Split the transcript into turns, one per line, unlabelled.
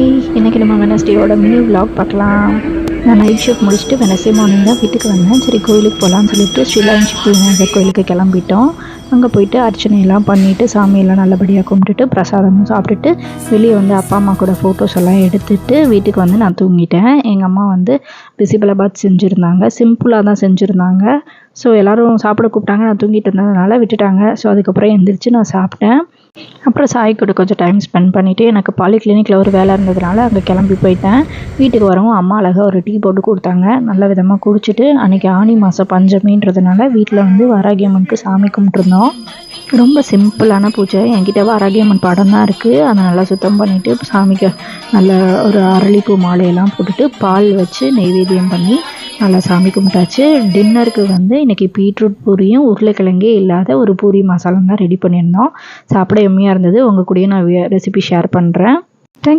Hi, இன்றைக்கி நம்ம வெனஸ்டேயோட mini vlog பார்க்கலாம். நான் நைட் ஷிஃப்ட் முடிச்சுட்டு வெனஸ்டே மார்னிங் தான் வீட்டுக்கு வந்தேன். சரி கோயிலுக்கு போகலான்னு சொல்லிட்டு ஸ்ரீலாஞ்சி விநாயகர் கோயிலுக்கு கிளம்பிட்டோம். அங்கே போயிட்டு அர்ச்சனையெல்லாம் பண்ணிவிட்டு சாமியெல்லாம் நல்லபடியாக கும்பிட்டுட்டு பிரசாதமும் சாப்பிட்டுட்டு வெளியே வந்து அப்பா அம்மா கூட ஃபோட்டோஸ் எல்லாம் எடுத்துகிட்டு வீட்டுக்கு வந்து நான் தூங்கிட்டேன். எங்கள் அம்மா வந்து பிசிபலாபாத் செஞ்சுருந்தாங்க, சிம்பிளாக தான் செஞ்சுருந்தாங்க. ஸோ எல்லோரும் சாப்பிட கூப்பிட்டாங்க, நான் தூங்கிட்டு இருந்ததுனால விட்டுட்டாங்க. ஸோ அதுக்கப்புறம் எழுந்திரிச்சு நான் சாப்பிட்டேன். அப்புறம் சாய் கூட கொஞ்சம் டைம் ஸ்பெண்ட் பண்ணிவிட்டு எனக்கு பாலிகிளினிக்கில் ஒரு வேலை இருந்ததுனால அங்கே கிளம்பி போயிட்டேன். வீட்டுக்கு வரவும் அம்மா அழகாக ஒரு டீ போட்டு கொடுத்தாங்க. நல்ல விதமாக குடிச்சிட்டு அன்றைக்கி ஆனி மாதம் பஞ்சமின்றதுனால வீட்டில் வந்து வராகி அம்மனுக்கு சாமி கும்பிட்ருந்தோம். ரொம்ப சிம்பிளான பூஜை. என்கிட்ட வராகி அம்மன் படம் தான் இருக்குது. அதை நல்லா சுத்தம் பண்ணிவிட்டு சாமிக்கு நல்ல ஒரு அரளிப்பூ மாலையெல்லாம் போட்டுட்டு பால் வச்சு நெய்வேத்தியம் பண்ணி நல்லா சாமி கும்பிட்டாச்சு. டின்னருக்கு வந்து இன்றைக்கி பீட்ரூட் பூரியும் உருளைக்கிழங்கே இல்லாத ஒரு பூரி மசாலா தான் ரெடி பண்ணியிருந்தோம். சாப்பிட எம்மையாக இருந்தது. உங்கள் கூடயும் நான் ரெசிபி ஷேர் பண்ணுறேன்.